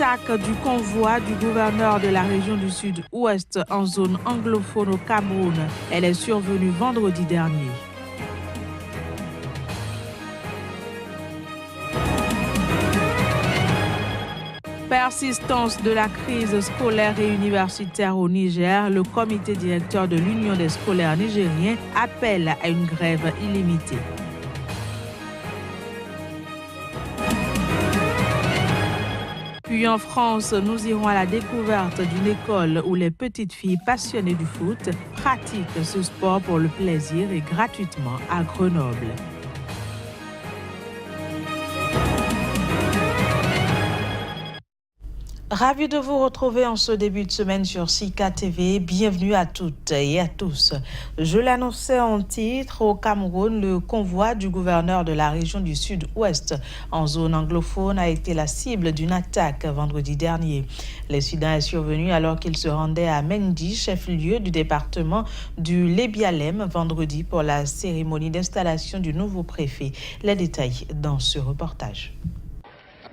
L'attaque du convoi du gouverneur de la région du Sud-Ouest en zone anglophone au Cameroun, elle est survenue vendredi dernier. Persistance de la crise scolaire et universitaire au Niger, le comité directeur de l'Union des scolaires nigériens appelle à une grève illimitée. Puis en France, nous irons à la découverte d'une école où les petites filles passionnées du foot pratiquent ce sport pour le plaisir et gratuitement à Grenoble. Ravi de vous retrouver en ce début de semaine sur Sika TV. Bienvenue à toutes et à tous. Je l'annonçais en titre, au Cameroun, le convoi du gouverneur de la région du Sud-Ouest en zone anglophone a été la cible d'une attaque vendredi dernier. L'incident est survenu alors qu'il se rendait à Mendi, chef-lieu du département du Lébialem, vendredi pour la cérémonie d'installation du nouveau préfet. Les détails dans ce reportage.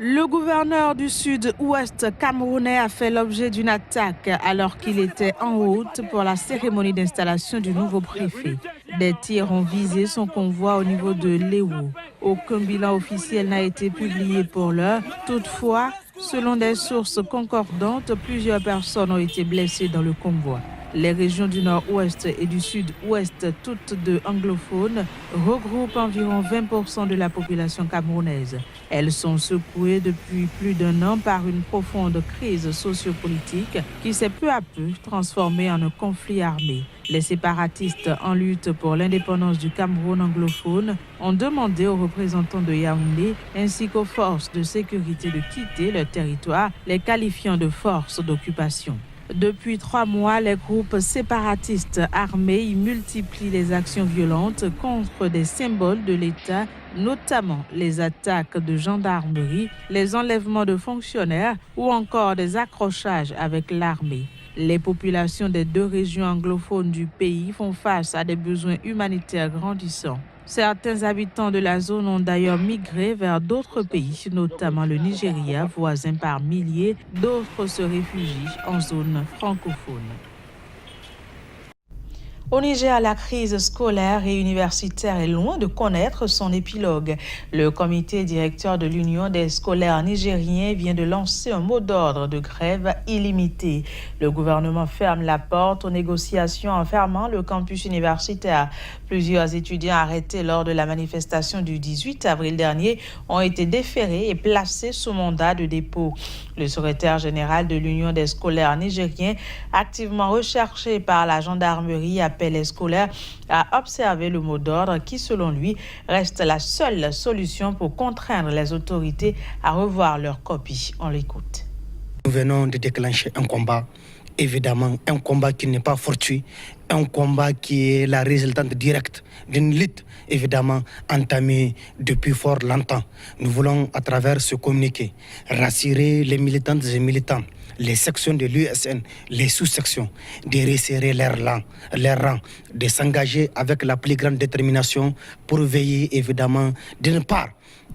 Le gouverneur du Sud-Ouest camerounais a fait l'objet d'une attaque alors qu'il était en route pour la cérémonie d'installation du nouveau préfet. Des tirs ont visé son convoi au niveau de Léou. Aucun bilan officiel n'a été publié pour l'heure. Toutefois, selon des sources concordantes, plusieurs personnes ont été blessées dans le convoi. Les régions du nord-ouest et du sud-ouest, toutes deux anglophones, regroupent environ 20% de la population camerounaise. Elles sont secouées depuis plus d'un an par une profonde crise sociopolitique qui s'est peu à peu transformée en un conflit armé. Les séparatistes en lutte pour l'indépendance du Cameroun anglophone ont demandé aux représentants de Yaoundé ainsi qu'aux forces de sécurité de quitter leur territoire, les qualifiant de forces d'occupation. Depuis 3 mois, les groupes séparatistes armés y multiplient les actions violentes contre des symboles de l'État, notamment les attaques de gendarmerie, les enlèvements de fonctionnaires ou encore des accrochages avec l'armée. Les populations des 2 régions anglophones du pays font face à des besoins humanitaires grandissants. Certains habitants de la zone ont d'ailleurs migré vers d'autres pays, notamment le Nigeria, voisin par milliers. D'autres se réfugient en zone francophone. Au Niger, la crise scolaire et universitaire est loin de connaître son épilogue. Le comité directeur de l'Union des scolaires nigériens vient de lancer un mot d'ordre de grève illimitée. Le gouvernement ferme la porte aux négociations en fermant le campus universitaire. Plusieurs étudiants arrêtés lors de la manifestation du 18 avril dernier ont été déférés et placés sous mandat de dépôt. Le secrétaire général de l'Union des scolaires nigériens, activement recherché par la gendarmerie, appelle les scolaires à observer le mot d'ordre qui, selon lui, reste la seule solution pour contraindre les autorités à revoir leur copie. On l'écoute. Nous venons de déclencher un combat, évidemment un combat qui n'est pas fortuit, un combat qui est la résultante directe d'une lutte évidemment entamée depuis fort longtemps. Nous voulons à travers ce communiqué rassurer les militantes et militants, les sections de l'USN, les sous-sections, de resserrer leurs rangs, de s'engager avec la plus grande détermination pour veiller évidemment d'une part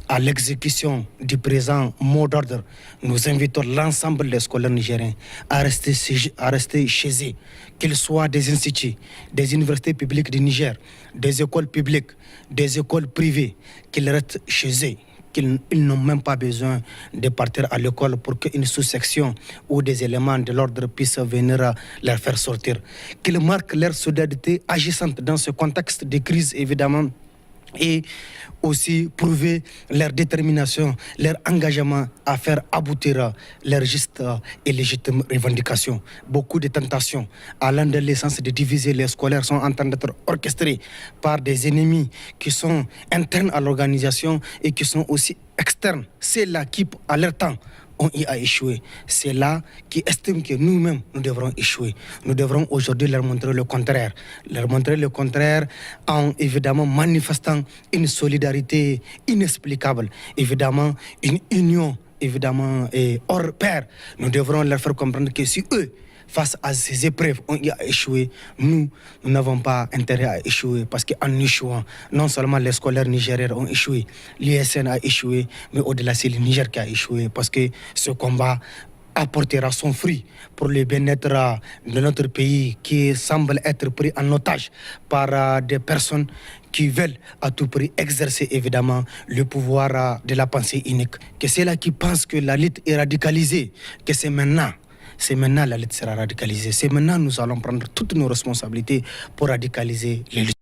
à l'exécution du présent mot d'ordre. Nous invitons l'ensemble des scolaires nigériens à rester chez eux, qu'ils soient des instituts, des universités publiques du Niger, des écoles publiques, des écoles privées, qu'ils restent chez eux. Qu'ils n'ont même pas besoin de partir à l'école pour qu'une sous-section ou des éléments de l'ordre puissent venir leur faire sortir. Qu'ils marquent leur solidarité agissante dans ce contexte de crise, évidemment, et aussi prouver leur détermination, leur engagement à faire aboutir leurs justes et légitimes revendications. Beaucoup de tentations allant dans le sens de diviser les scolaires sont en train d'être orchestrées par des ennemis qui sont internes à l'organisation et qui sont aussi externes. C'est là qui, à leur temps, on y a échoué. C'est là qui estiment que nous-mêmes, nous devrons échouer. Nous devrons aujourd'hui leur montrer le contraire. Leur montrer le contraire en évidemment manifestant une solidarité inexplicable. Évidemment, une union évidemment hors pair. Nous devrons leur faire comprendre que si eux face à ces épreuves, on y a échoué. Nous n'avons pas intérêt à échouer parce qu'en échouant, non seulement les scolaires nigériens ont échoué, l'ISN a échoué, mais au-delà, c'est le Niger qui a échoué parce que ce combat apportera son fruit pour le bien-être de notre pays qui semble être pris en otage par des personnes qui veulent à tout prix exercer évidemment le pouvoir de la pensée unique. Que c'est là qui pensent que la lutte est radicalisée, que c'est maintenant la lutte sera radicalisée. C'est maintenant nous allons prendre toutes nos responsabilités pour radicaliser les luttes.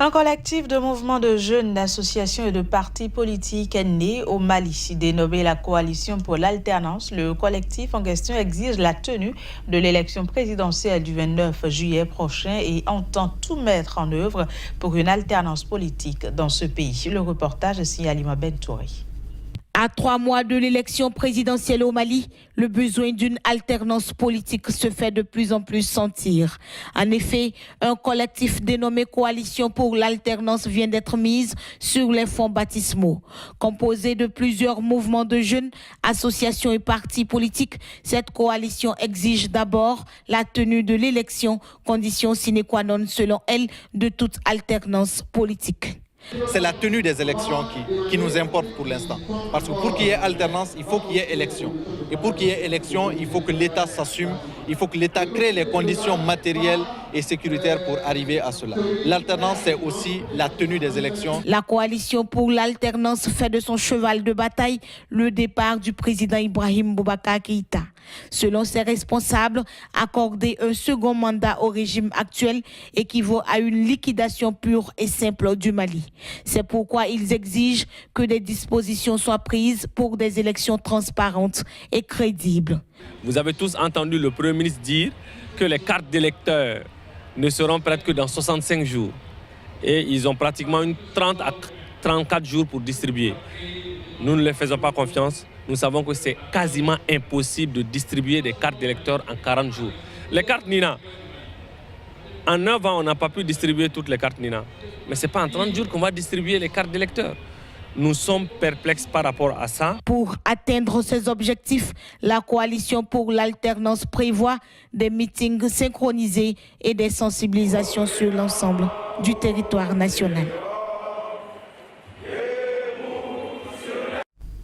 Un collectif de mouvements de jeunes, d'associations et de partis politiques est né au Mali. Dénommé la Coalition pour l'alternance, le collectif en question exige la tenue de l'élection présidentielle du 29 juillet prochain et entend tout mettre en œuvre pour une alternance politique dans ce pays. Le reportage est signé Alima Bentouri. À 3 mois de l'élection présidentielle au Mali, le besoin d'une alternance politique se fait de plus en plus sentir. En effet, un collectif dénommé Coalition pour l'alternance vient d'être mis sur les fonds baptismaux. Composé de plusieurs mouvements de jeunes, associations et partis politiques, cette coalition exige d'abord la tenue de l'élection, condition sine qua non selon elle de toute alternance politique. C'est la tenue des élections qui nous importe pour l'instant. Parce que pour qu'il y ait alternance, il faut qu'il y ait élection. Et pour qu'il y ait élection, il faut que l'État s'assume, il faut que l'État crée les conditions matérielles et sécuritaires pour arriver à cela. L'alternance, c'est aussi la tenue des élections. La coalition pour l'alternance fait de son cheval de bataille le départ du président Ibrahim Boubacar Keïta. Selon ses responsables, accorder un second mandat au régime actuel équivaut à une liquidation pure et simple du Mali. C'est pourquoi ils exigent que des dispositions soient prises pour des élections transparentes et crédibles. Vous avez tous entendu le Premier ministre dire que les cartes d'électeurs ne seront prêtes que dans 65 jours. Et ils ont pratiquement 30 à 34 jours pour distribuer. Nous ne les faisons pas confiance. Nous savons que c'est quasiment impossible de distribuer des cartes d'électeurs en 40 jours. Les cartes Nina, en 9 ans, on n'a pas pu distribuer toutes les cartes Nina. Mais ce n'est pas en 30 jours qu'on va distribuer les cartes d'électeurs. Nous sommes perplexes par rapport à ça. Pour atteindre ces objectifs, la coalition pour l'alternance prévoit des meetings synchronisés et des sensibilisations sur l'ensemble du territoire national.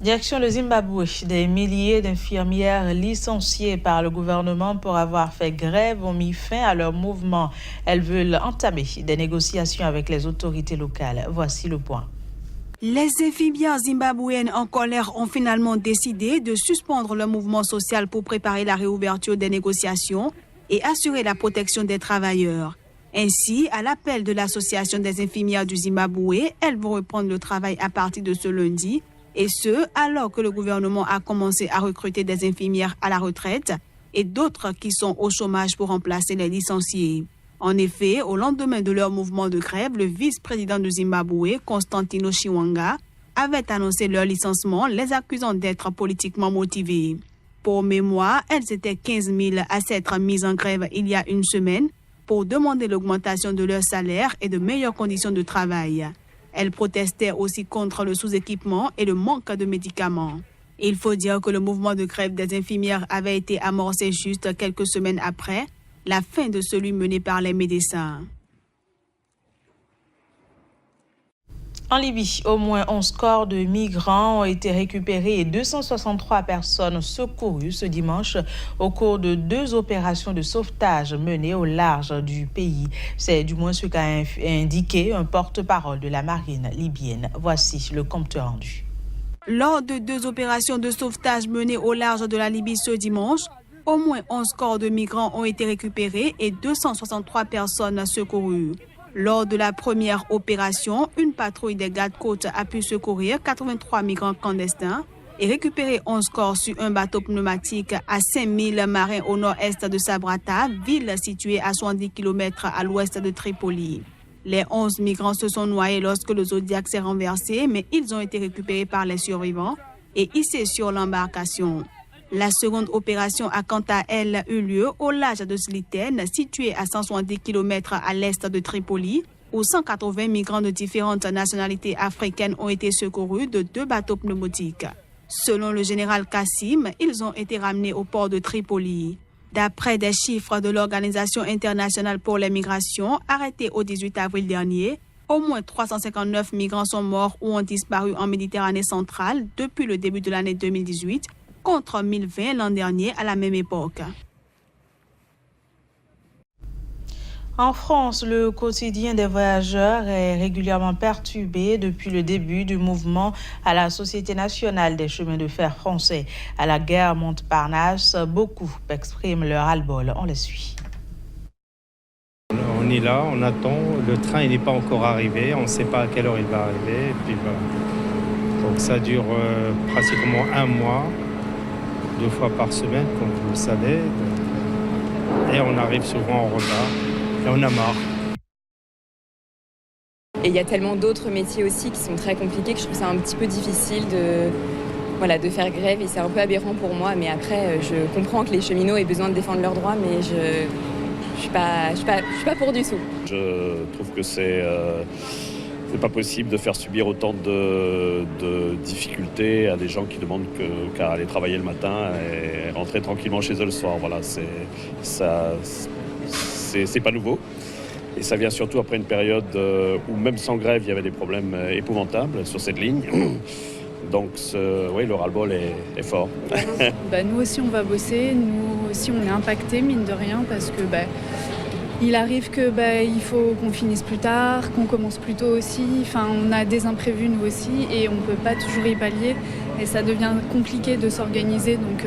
Direction le Zimbabwe, des milliers d'infirmières licenciées par le gouvernement pour avoir fait grève ont mis fin à leur mouvement. Elles veulent entamer des négociations avec les autorités locales. Voici le point. Les infirmières zimbabwéennes en colère ont finalement décidé de suspendre le mouvement social pour préparer la réouverture des négociations et assurer la protection des travailleurs. Ainsi, à l'appel de l'Association des infirmières du Zimbabwe, elles vont reprendre le travail à partir de ce lundi. Et ce, alors que le gouvernement a commencé à recruter des infirmières à la retraite et d'autres qui sont au chômage pour remplacer les licenciés. En effet, au lendemain de leur mouvement de grève, le vice-président du Zimbabwe, Constantino Chiwanga, avait annoncé leur licenciement, les accusant d'être politiquement motivés. Pour mémoire, elles étaient 15 000 à s'être mises en grève il y a une semaine pour demander l'augmentation de leur salaire et de meilleures conditions de travail. Elles protestaient aussi contre le sous-équipement et le manque de médicaments. Il faut dire que le mouvement de grève des infirmières avait été amorcé juste quelques semaines après la fin de celui mené par les médecins. En Libye, au moins 11 corps de migrants ont été récupérés et 263 personnes secourues ce dimanche au cours de 2 opérations de sauvetage menées au large du pays. C'est du moins ce qu'a indiqué un porte-parole de la marine libyenne. Voici le compte rendu. Lors de 2 opérations de sauvetage menées au large de la Libye ce dimanche, au moins 11 corps de migrants ont été récupérés et 263 personnes secourues. Lors de la première opération, une patrouille des gardes-côtes a pu secourir 83 migrants clandestins et récupérer 11 corps sur un bateau pneumatique à 5000 marins au nord-est de Sabrata, ville située à 70 km à l'ouest de Tripoli. Les 11 migrants se sont noyés lorsque le Zodiac s'est renversé, mais ils ont été récupérés par les survivants et hissés sur l'embarcation. La seconde opération a quant à elle eu lieu au large de Sliten, situé à 170 km à l'est de Tripoli, où 180 migrants de différentes nationalités africaines ont été secourus de 2 bateaux pneumatiques. Selon le général Kassim, ils ont été ramenés au port de Tripoli. D'après des chiffres de l'Organisation internationale pour les migrations, arrêtés au 18 avril dernier, au moins 359 migrants sont morts ou ont disparu en Méditerranée centrale depuis le début de l'année 2018, contre 1020 l'an dernier à la même époque. En France, le quotidien des voyageurs est régulièrement perturbé depuis le début du mouvement à la Société nationale des chemins de fer français. À la gare Montparnasse, beaucoup expriment leur ras-le-bol. On les suit. On est là, on attend. Le train n'est pas encore arrivé. On ne sait pas à quelle heure il va arriver. Et puis, donc ça dure pratiquement un mois, 2 fois par semaine, comme vous le savez. Et on arrive souvent en retard. Et on a marre. Et il y a tellement d'autres métiers aussi qui sont très compliqués que je trouve ça un petit peu difficile de faire grève. Et c'est un peu aberrant pour moi. Mais après, je comprends que les cheminots aient besoin de défendre leurs droits, mais je suis pas pour du tout. Je trouve que c'est pas possible de faire subir autant de difficultés à des gens qui demandent qu'à aller travailler le matin et rentrer tranquillement chez eux le soir. Voilà, c'est pas nouveau. Et ça vient surtout après une période où même sans grève, il y avait des problèmes épouvantables sur cette ligne. Donc oui, le ras-le-bol est fort. Nous aussi, on va bosser. Nous aussi, on est impactés, mine de rien, parce que il arrive que il faut qu'on finisse plus tard, qu'on commence plus tôt aussi. Enfin, on a des imprévus, nous aussi, et on ne peut pas toujours y pallier. Et ça devient compliqué de s'organiser. Donc,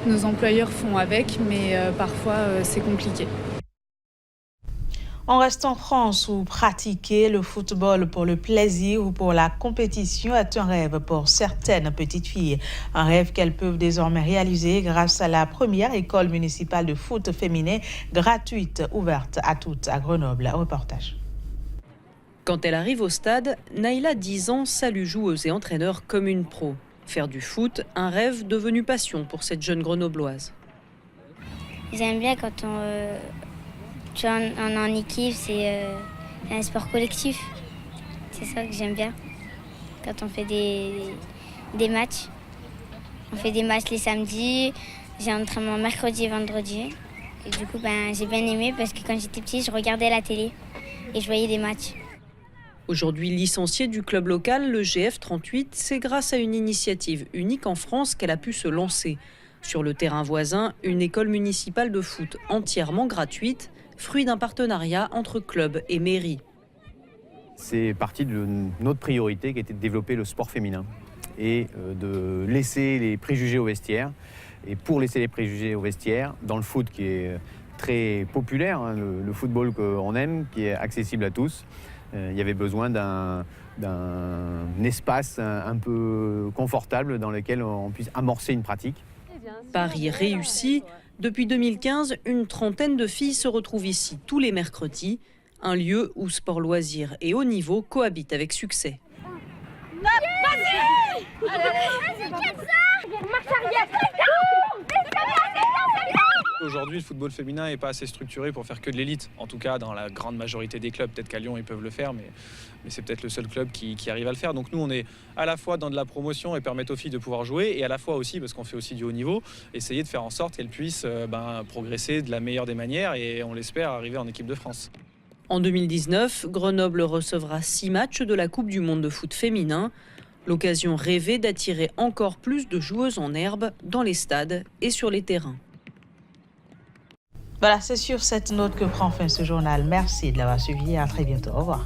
nos employeurs font avec, mais parfois, c'est compliqué. On reste en France où pratiquer le football pour le plaisir ou pour la compétition est un rêve pour certaines petites filles. Un rêve qu'elles peuvent désormais réaliser grâce à la première école municipale de foot féminin gratuite ouverte à toutes à Grenoble. Reportage. Quand elle arrive au stade, Naïla, 10 ans, salue joueuses et entraîneurs comme une pro. Faire du foot, un rêve devenu passion pour cette jeune grenobloise. J'aime bien quand on est en équipe, c'est un sport collectif. C'est ça que j'aime bien. Quand on fait des matchs. On fait des matchs les samedis. J'ai un entraînement mercredi et vendredi. Et du coup, j'ai bien aimé parce que quand j'étais petite, je regardais la télé et je voyais des matchs. Aujourd'hui licenciée du club local, le GF38, c'est grâce à une initiative unique en France qu'elle a pu se lancer. Sur le terrain voisin, une école municipale de foot entièrement gratuite, fruit d'un partenariat entre club et mairie. C'est parti de notre priorité qui était de développer le sport féminin et de laisser les préjugés au vestiaire. Et pour laisser les préjugés au vestiaire, dans le foot qui est très populaire, le football qu'on aime, qui est accessible à tous, il y avait besoin d'un espace un peu confortable dans lequel on puisse amorcer une pratique. Pari réussi. Depuis 2015, une trentaine de filles se retrouvent ici tous les mercredis, un lieu où sport, loisirs et haut niveau cohabitent avec succès. Aujourd'hui, le football féminin n'est pas assez structuré pour faire que de l'élite. En tout cas, dans la grande majorité des clubs. Peut-être qu'à Lyon, ils peuvent le faire, mais c'est peut-être le seul club qui arrive à le faire. Donc nous, on est à la fois dans de la promotion et permettre aux filles de pouvoir jouer, et à la fois aussi, parce qu'on fait aussi du haut niveau, essayer de faire en sorte qu'elles puissent progresser de la meilleure des manières et, on l'espère, arriver en équipe de France. En 2019, Grenoble recevra 6 matchs de la Coupe du monde de foot féminin. L'occasion rêvée d'attirer encore plus de joueuses en herbe dans les stades et sur les terrains. Voilà, c'est sur cette note que prend fin ce journal. Merci de l'avoir suivi et à très bientôt. Au revoir.